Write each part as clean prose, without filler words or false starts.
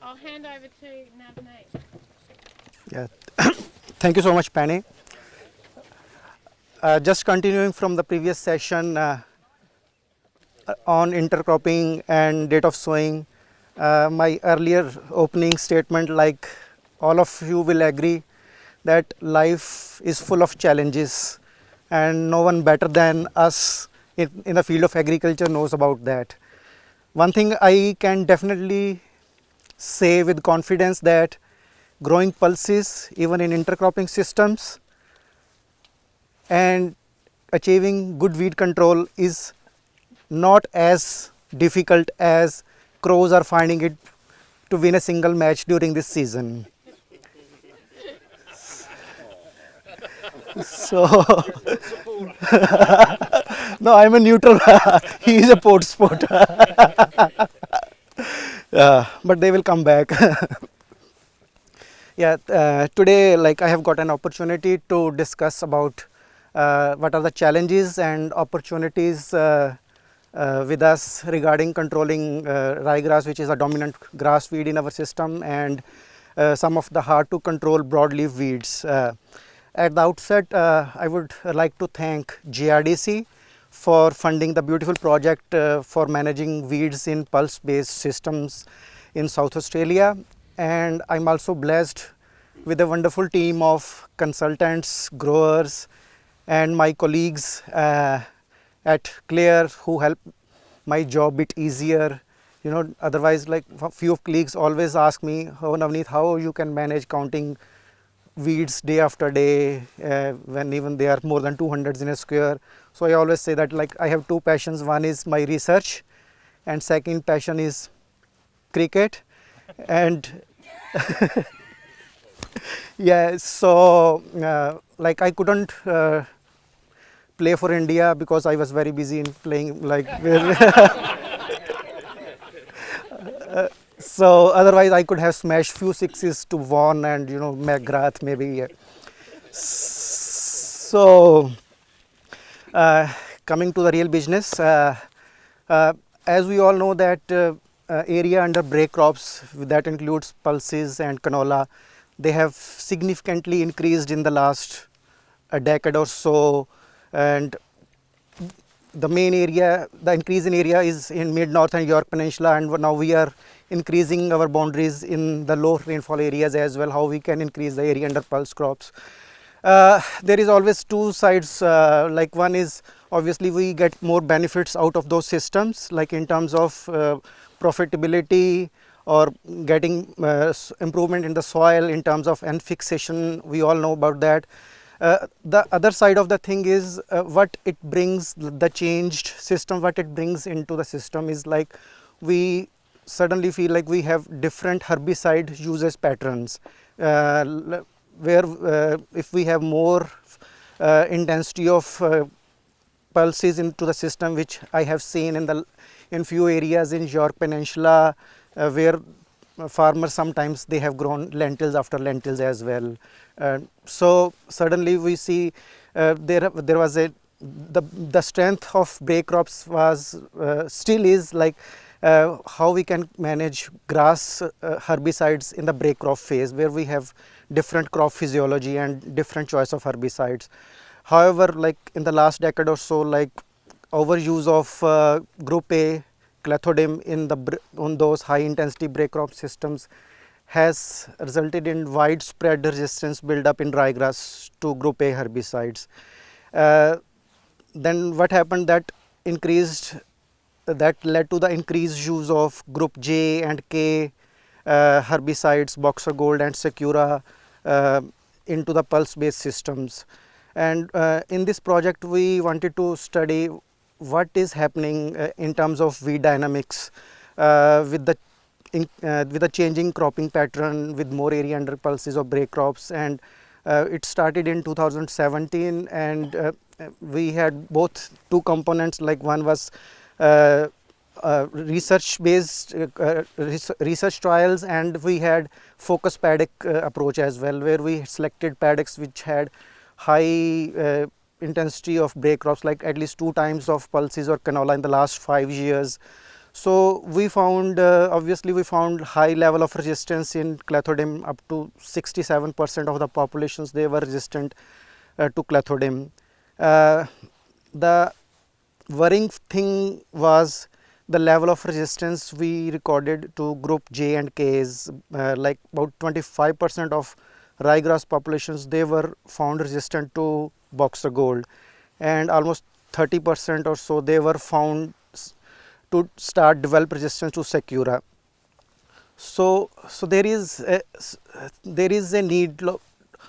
I'll hand over to Navneet. Yeah. Thank you so much, Penny. Just continuing from the previous session on intercropping and date of sowing, my earlier opening statement, like all of you will agree, that life is full of challenges, and no one better than us in the field of agriculture knows about that. One thing I can definitely say with confidence that growing pulses, even in intercropping systems, and achieving good weed control is not as difficult as crows are finding it to win a single match during this season. So, no, I'm a neutral. He is a port sport. But they will come back. Yeah, today, like I have got an opportunity to discuss about what are the challenges and opportunities with us regarding controlling ryegrass, which is a dominant grass weed in our system, and some of the hard to control broadleaf weeds. At the outset, I would like to thank GRDC for funding the beautiful project for managing weeds in pulse based systems in South Australia. And I'm also blessed with a wonderful team of consultants, growers, and my colleagues at Clare who help my job bit easier. You know, otherwise, like a few colleagues always ask me, "Oh, Navneet, how you can manage counting weeds day after day when even they are more than 200 in a square?" So I always say that like I have two passions. One is my research, and second passion is cricket. And yeah, so like I couldn't play for India because I was very busy in playing like so otherwise I could have smashed few sixes to Vaughan and McGrath maybe. Yeah. So coming to the real business, as we all know that area under break crops, that includes pulses and canola, they have significantly increased in the last a decade or so. And the main area, the increase in area is in mid-north and York Peninsula, and now we are increasing our boundaries in the low rainfall areas as well, how we can increase the area under pulse crops. There is always two sides, like one is obviously we get more benefits out of those systems, like in terms of profitability or getting improvement in the soil in terms of N fixation. We all know about that. The other side of the thing is what it brings, the changed system, what it brings into the system is like we suddenly feel like we have different herbicide usage patterns, where if we have more intensity of pulses into the system, which I have seen in few areas in York Peninsula, where farmers sometimes they have grown lentils after lentils as well. So suddenly we see there was the strength of break crops was still is like how we can manage grass herbicides in the break crop phase, where we have different crop physiology and different choice of herbicides. However, like in the last decade or so, like overuse of group A clethodim on those high intensity break crop systems has resulted in widespread resistance build-up in ryegrass to group A herbicides. Then what happened, that led to the increased use of group J and K herbicides, Boxer Gold and Secura, into the pulse-based systems. And in this project, we wanted to study what is happening in terms of weed dynamics with the changing cropping pattern, with more area under pulses of break crops. And it started in 2017, and we had both two components. Like one was research based research trials, and we had focus paddock approach as well, where we selected paddocks which had high intensity of break crops, like at least 2 times of pulses or canola in the last 5 years. So we found, obviously we found high level of resistance in clethodim. Up to 67% of the populations, they were resistant to clethodim. The worrying thing was the level of resistance we recorded to group J and K's, like about 25% of ryegrass populations, they were found resistant to boxer gold, and almost 30% or so, they were found to start develop resistance to Secura. So there is a need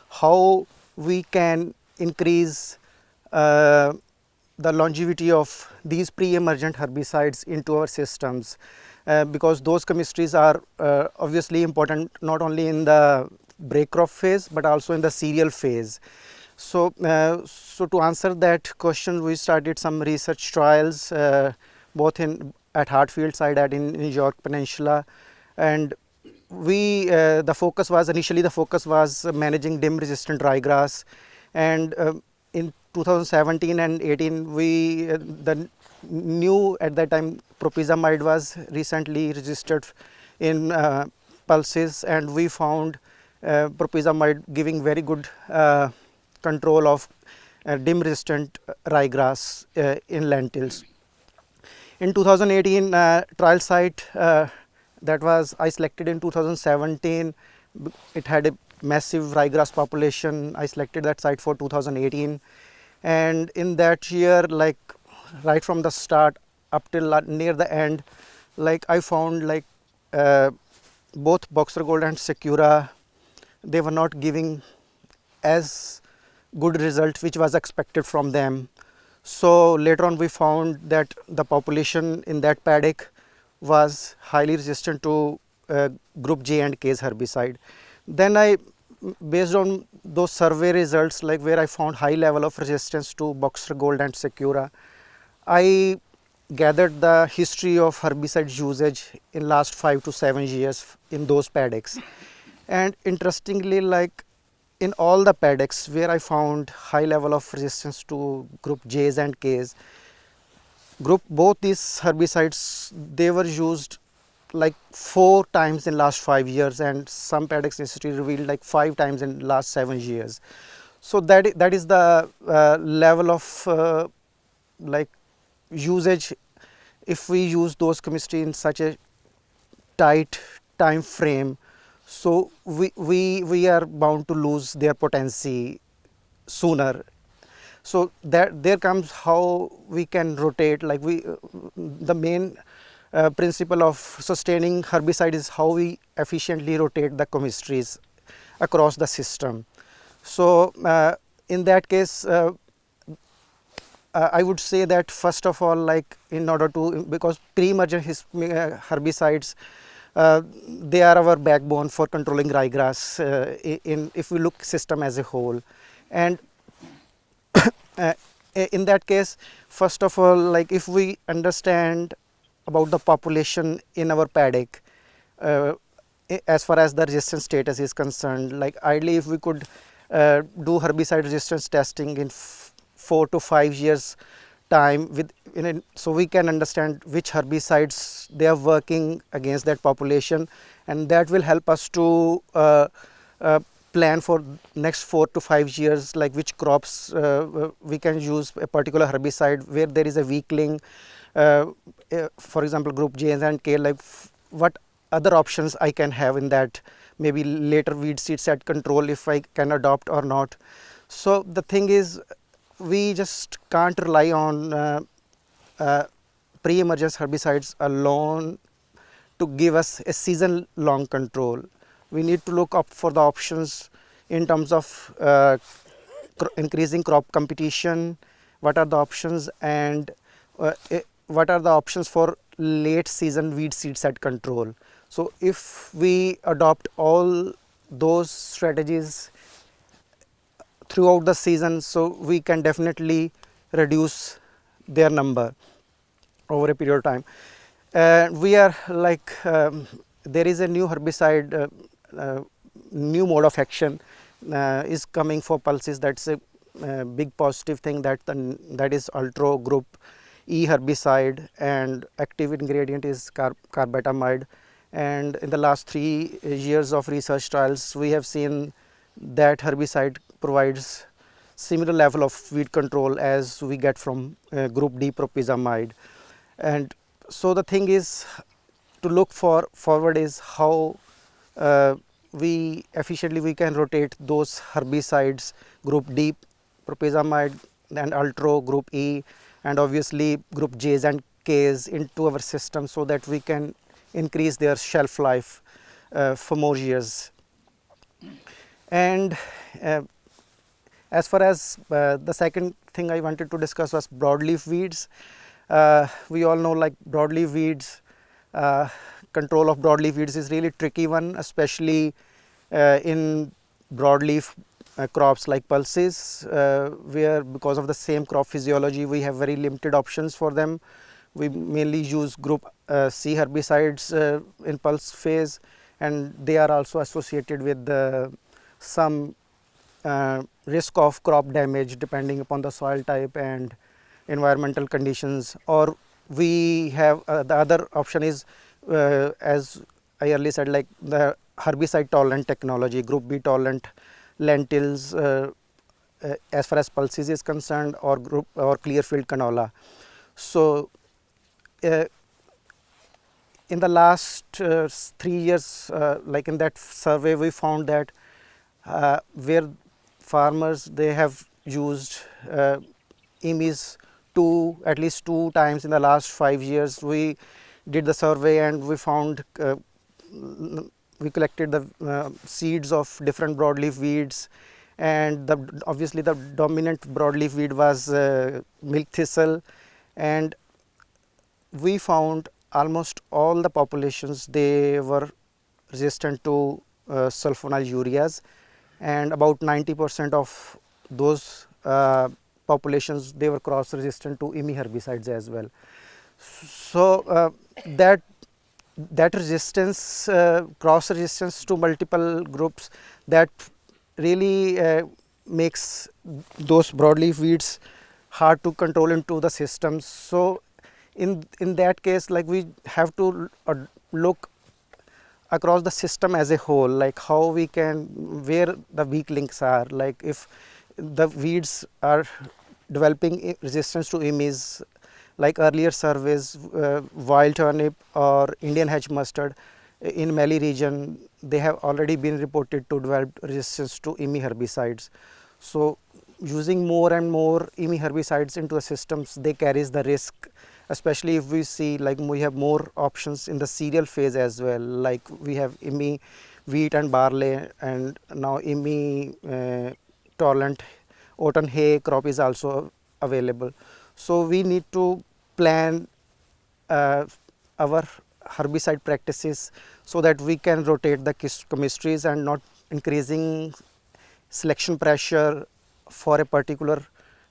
how we can increase the longevity of these pre-emergent herbicides into our systems, because those chemistries are obviously important not only in the break crop phase but also in the cereal phase. So to answer that question, we started some research trials, both at Hartfield side and in York Peninsula, and we the focus was initially managing dim resistant ryegrass, and in 2017 and 18 we the new at that time propyzamide was recently registered in pulses, and we found propyzamide giving very good control of dim resistant ryegrass in lentils. In 2018 trial site that was I selected in 2017, it had a massive ryegrass population. I selected that site for 2018, and in that year, like right from the start up till near the end, like I found like both boxer gold and Secura, they were not giving as good result which was expected from them. So later on we found that the population in that paddock was highly resistant to group J and K's herbicide. Then I, based on those survey results, like where I found high level of resistance to boxer gold and Secura, I gathered the history of herbicide usage in last 5 to 7 years in those paddocks. And interestingly, like in all the paddocks where I found high level of resistance to group J's and K's, both these herbicides, they were used like 4 times in last 5 years, and some paddocks history revealed like 5 times in last 7 years. So that is the level of like usage if we use those chemistry in such a tight time frame. So we are bound to lose their potency sooner. So that there comes how we can rotate, like the main principle of sustaining herbicide is how we efficiently rotate the chemistries across the system. So in that case, I would say that first of all, like in order to, because pre-emergent herbicides, they are our backbone for controlling ryegrass in if we look system as a whole. And in that case, first of all, like if we understand about the population in our paddock, as far as the resistance status is concerned, like ideally if we could do herbicide resistance testing in 4 to 5 years time so we can understand which herbicides they are working against that population, and that will help us to plan for next 4 to 5 years, like which crops we can use a particular herbicide where there is a weak link, for example group J and K, like what other options I can have in that, maybe later weed seed set control if I can adopt or not. So the thing is, we just can't rely on pre-emergence herbicides alone to give us a season long control. We need to look up for the options in terms of increasing crop competition, what are the options, and what are the options for late season weed seed set control. So if we adopt all those strategies throughout the season, so we can definitely reduce their number over a period of time. We are like there is a new herbicide, new mode of action is coming for pulses. That's a big positive thing, that is Ultra group E herbicide, and active ingredient is carbatamide. And in the last 3 years of research trials, we have seen that herbicide provides similar level of weed control as we get from group D propyzamide. And so the thing is to look forward is how we efficiently we can rotate those herbicides group D propyzamide and ultro group E and obviously group J's and K's into our system so that we can increase their shelf life for more years. And as far as the second thing I wanted to discuss was broadleaf weeds. We all know like broadleaf weeds, control of broadleaf weeds is really tricky one, especially in broadleaf crops like pulses, where because of the same crop physiology we have very limited options for them. We mainly use group C herbicides in pulse phase, and they are also associated with some risk of crop damage depending upon the soil type and environmental conditions. Or we have the other option is as I earlier said, like the herbicide tolerant technology, group B tolerant lentils as far as pulses is concerned, or group or clear field canola. So in the last 3 years, like in that survey, we found that where farmers they have used EMIs at least 2 times in the last 5 years. We did the survey and we found we collected the seeds of different broadleaf weeds, and obviously the dominant broadleaf weed was milk thistle, and we found almost all the populations they were resistant to sulfonyl ureas, and about 90% of those populations they were cross resistant to IMI herbicides as well. So that resistance, cross resistance to multiple groups, that really makes those broadleaf weeds hard to control into the systems. So in that case, like we have to look across the system as a whole, like how we can, where the weak links are, like if the weeds are developing resistance to IMIs, like earlier surveys, wild turnip or Indian hedge mustard in Mali region, they have already been reported to develop resistance to IMI herbicides. So using more and more IMI herbicides into the systems, they carries the risk, especially if we see like we have more options in the cereal phase as well, like we have IMI wheat and barley, and now IMI tolerant autumn hay crop is also available. So we need to plan our herbicide practices so that we can rotate the chemistries and not increasing selection pressure for a particular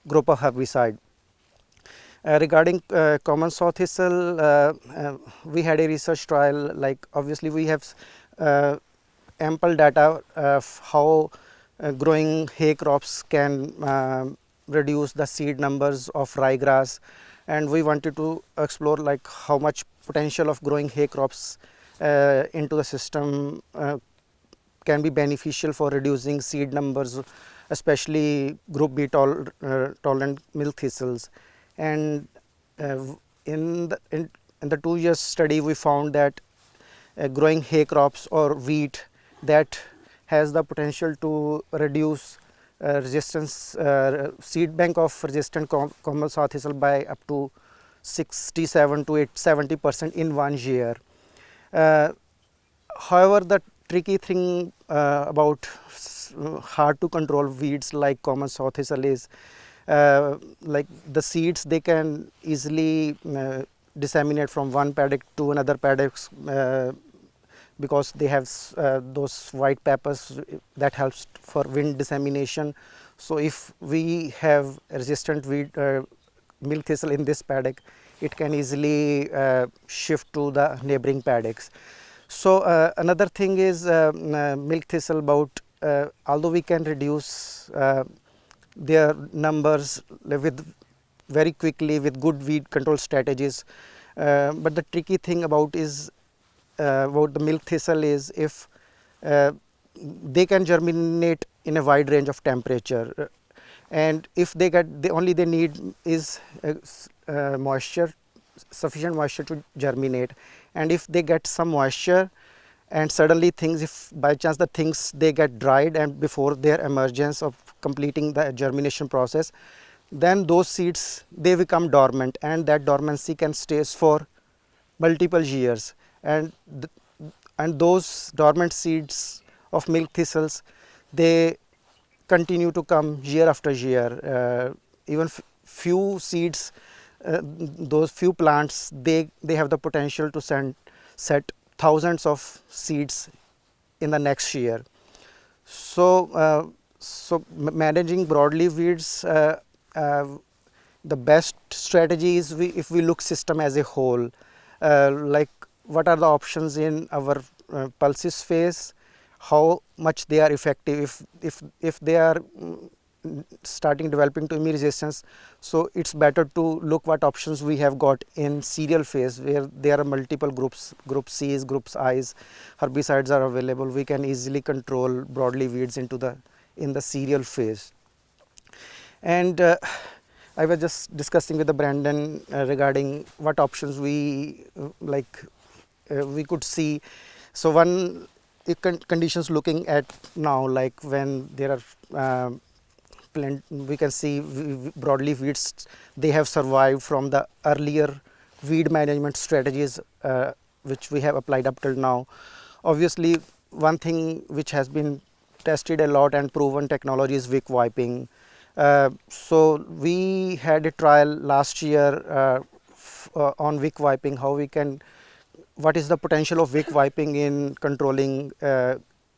group of herbicide. Regarding common sow thistle, we had a research trial, like obviously we have ample data of how growing hay crops can reduce the seed numbers of ryegrass, and we wanted to explore like how much potential of growing hay crops into the system can be beneficial for reducing seed numbers, especially group B tolerant milk thistles. And in the 2 years study, we found that growing hay crops or wheat that has the potential to reduce resistance seed bank of resistant common sow thistle by up to 67 to 70% in 1 year. However, the tricky thing about hard to control weeds like common sow thistle is like the seeds, they can easily disseminate from one paddock to another paddocks because they have those white peppers that helps for wind dissemination. So if we have resistant weed milk thistle in this paddock, it can easily shift to the neighboring paddocks. So another thing is milk thistle, about although we can reduce their numbers with very quickly with good weed control strategies. But the tricky thing about the milk thistle is if they can germinate in a wide range of temperature, and if they need is moisture, sufficient moisture to germinate. And if they get some moisture and suddenly things, if by chance the things they get dried and before their emergence of completing the germination process, then those seeds they become dormant, and that dormancy can stays for multiple years. And those dormant seeds of milk thistles, they continue to come year after year. Even few seeds, those few plants, they have the potential to set thousands of seeds in the next year. So managing broadleaf weeds, the best strategy is if we look system as a whole, like what are the options in our pulses phase, how much they are effective. If they are starting developing to immune resistance, so it's better to look what options we have got in cereal phase, where there are multiple groups, group C's, groups I's, herbicides are available. We can easily control broadleaf weeds in the cereal phase. And I was just discussing with the Brandon regarding what options we could see. So one conditions looking at now, like when there are we can see broadleaf weeds, they have survived from the earlier weed management strategies which we have applied up till now. Obviously, one thing which has been tested a lot and proven technology is wick wiping. So we had a trial last year on wick wiping, what is the potential of wick wiping in controlling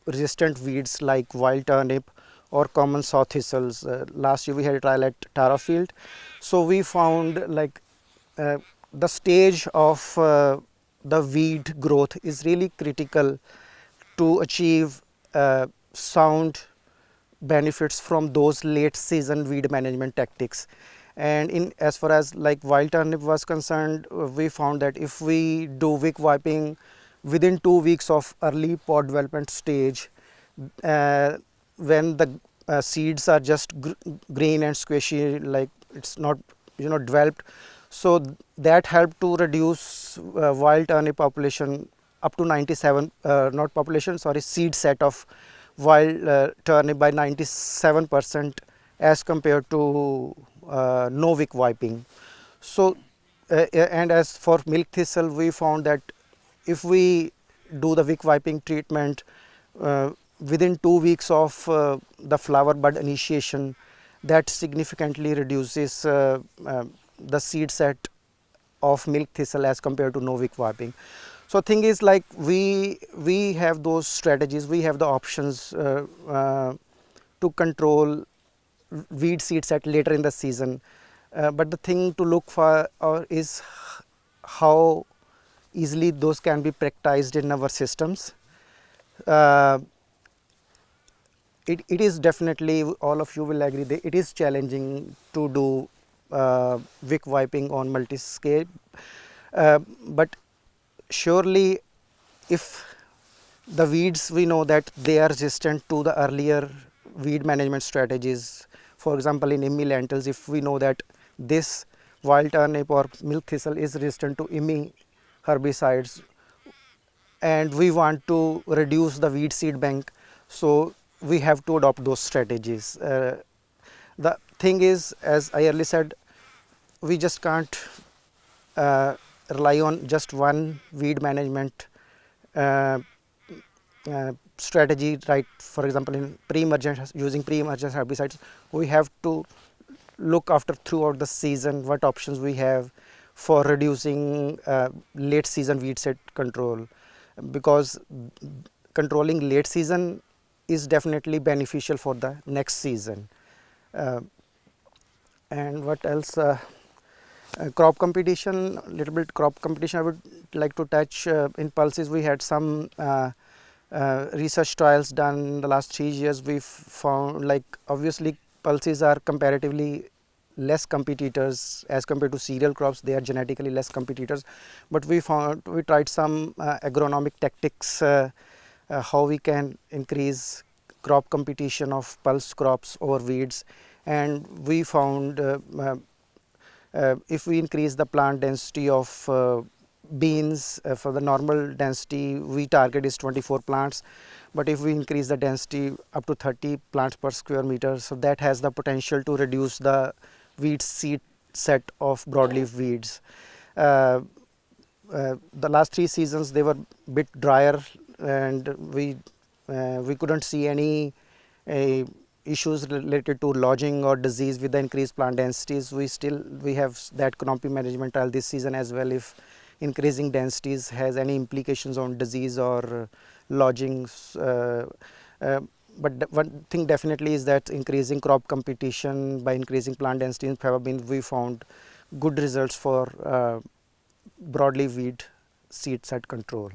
resistant weeds like wild turnip or common saw thistles. Last year we had a trial at Tara field. So we found the stage of the weed growth is really critical to achieve sound benefits from those late season weed management tactics. And as far as like wild turnip was concerned, we found that if we do wick wiping within 2 weeks of early pod development stage, when the seeds are just green and squishy, like it's not developed, so that helped to reduce wild turnip population up to 97 not population, sorry, seed set of wild turnip by 97% as compared to no wick wiping. So and as for milk thistle, we found that if we do the wick wiping treatment within 2 weeks of the flower bud initiation, that significantly reduces the seed set of milk thistle as compared to no wick wiping. So thing is, like we have those strategies, we have the options to control weed seed set later in the season, but the thing to look for is how easily those can be practiced in our systems. It is definitely, all of you will agree, that it is challenging to do wick wiping on multi-scale, but surely if the weeds, we know that they are resistant to the earlier weed management strategies. For example, in IMI lentils, if we know that this wild turnip or milk thistle is resistant to IMI herbicides and we want to reduce the weed seed bank, so we have to adopt those strategies. The thing is, as I earlier said, we just can't rely on just one weed management strategy, right? For example, in pre-emergent, using pre-emergent herbicides, we have to look after throughout the season what options we have for reducing late season weed set control, because controlling late season is definitely beneficial for the next season. And what else? Crop competition, little bit crop competition I would like to touch. In pulses, we had some research trials done in the last 3 years. We've found, like, obviously pulses are comparatively less competitors as compared to cereal crops. They are genetically less competitors, but we tried some agronomic tactics, how we can increase crop competition of pulse crops over weeds, and we found if we increase the plant density of beans, for the normal density we target is 24 plants, but if we increase the density up to 30 plants per square meter, so that has the potential to reduce the weed seed set of broadleaf weeds. The last 3 seasons they were bit drier, and we couldn't see any issues related to lodging or disease with the increased plant densities. We have that canopy management trial this season as well, if increasing densities has any implications on disease or lodging. But one thing definitely is that increasing crop competition by increasing plant density in fava bean, we found good results for broadleaf weed seed set control.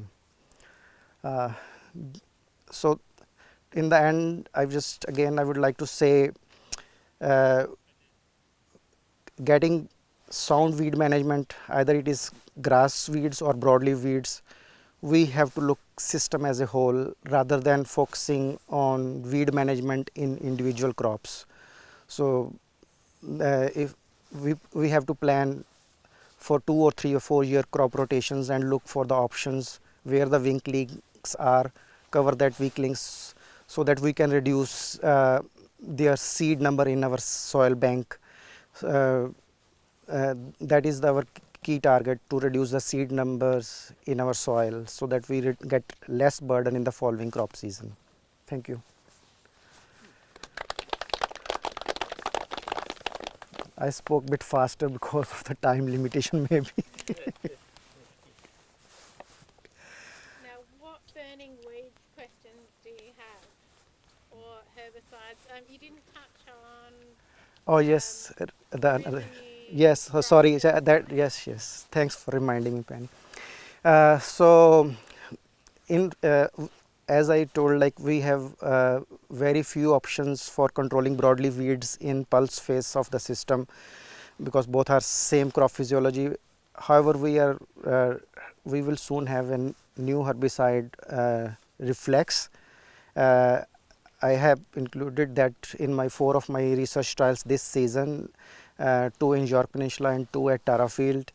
So in the end, I would like to say, getting sound weed management, either it is grass weeds or broadleaf weeds, we have to look system as a whole rather than focusing on weed management in individual crops. So if we have to plan for 2 or 3 or 4 year crop rotations and look for the options where the weak links are, cover that weak links so that we can reduce their seed number in our soil bank. That is our key target, to reduce the seed numbers in our soil so that we get less burden in the following crop season. Thank you. I spoke a bit faster because of the time limitation maybe. Now, what burning weeds questions do you have, or herbicides? You didn't touch on. Oh yes, residue yes. Oh, sorry, practices. that yes. Thanks for reminding me, Penny. So, as I told, like we have very few options for controlling broadleaf weeds in pulse phase of the system, because both are same crop physiology. However, we will soon have a new herbicide, Reflex. I have included that in 4 of my research trials this season, 2 in York Peninsula and 2 at Tara Field.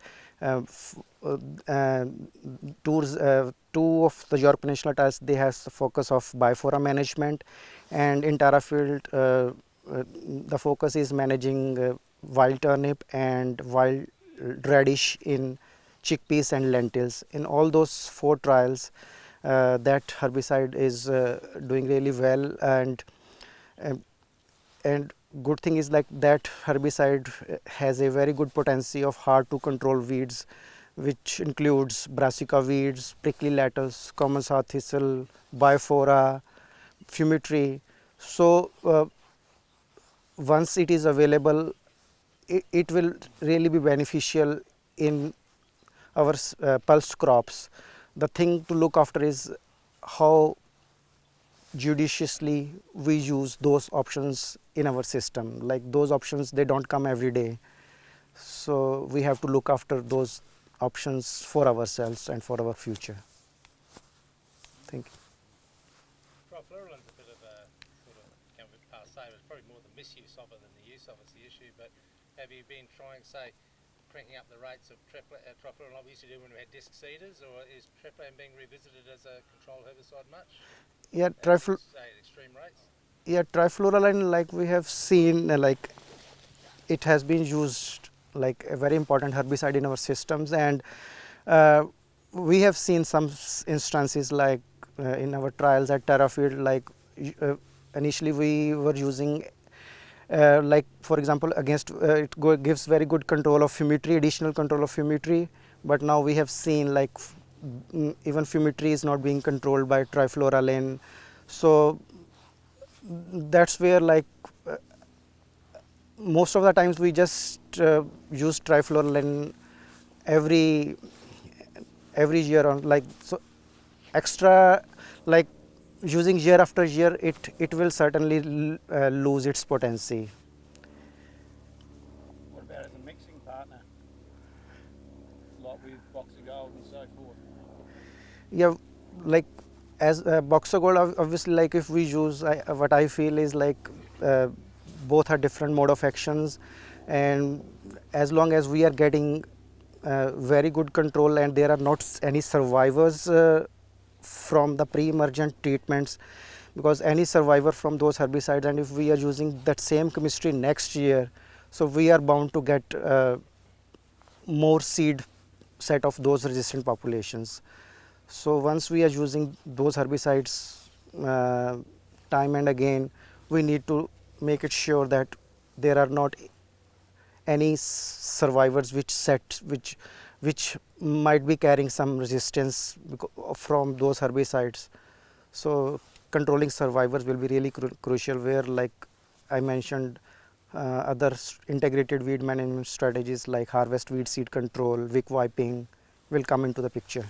Two of the York Peninsula trials, they have the focus of bifora management, and in Tara Field the focus is managing wild turnip and wild radish in chickpeas and lentils. In all those 4 trials, that herbicide is doing really well, and good thing is like that herbicide has a very good potency of hard to control weeds, which includes brassica weeds, prickly lettuce, common sour thistle, bifora, fumitree. So once it is available, it will really be beneficial in our pulse crops. The thing to look after is how judiciously we use those options in our system. Like those options, they don't come every day, so we have to look after those options for ourselves and for our future. Thank you. Crop virulence is a bit of a sort of, can we say, it's probably more the misuse of it than the use of it's the issue, but have you been trying, say, cranking up the rates of trifluralin like we used to do when we had disc seeders, or is trifluralin being revisited as a control herbicide much? Yeah, say at extreme rates? Yeah, trifluralin, like we have seen, like it has been used like a very important herbicide in our systems, and we have seen some instances like in our trials at Terrafield, like initially we were using like for example against gives very good control of fumitree, additional control of fumitree, but now we have seen like even fumitree is not being controlled by trifluralin. So that's where like most of the times we just use trifluralin every year on, like, so extra, like using year after year, it will certainly lose its potency. about as a mixing partner, like with Boxer Gold and so forth? Yeah, like as Boxer Gold, obviously, like if we use, what I feel is like both are different mode of actions, and as long as we are getting very good control and there are not any survivors from the pre-emergent treatments, because any survivor from those herbicides, and if we are using that same chemistry next year, so we are bound to get more seed set of those resistant populations. So once we are using those herbicides time and again, we need to make it sure that there are not any survivors which might be carrying some resistance from those herbicides. So controlling survivors will be really crucial, where like I mentioned, other integrated weed management strategies like harvest weed seed control, wick wiping will come into the picture.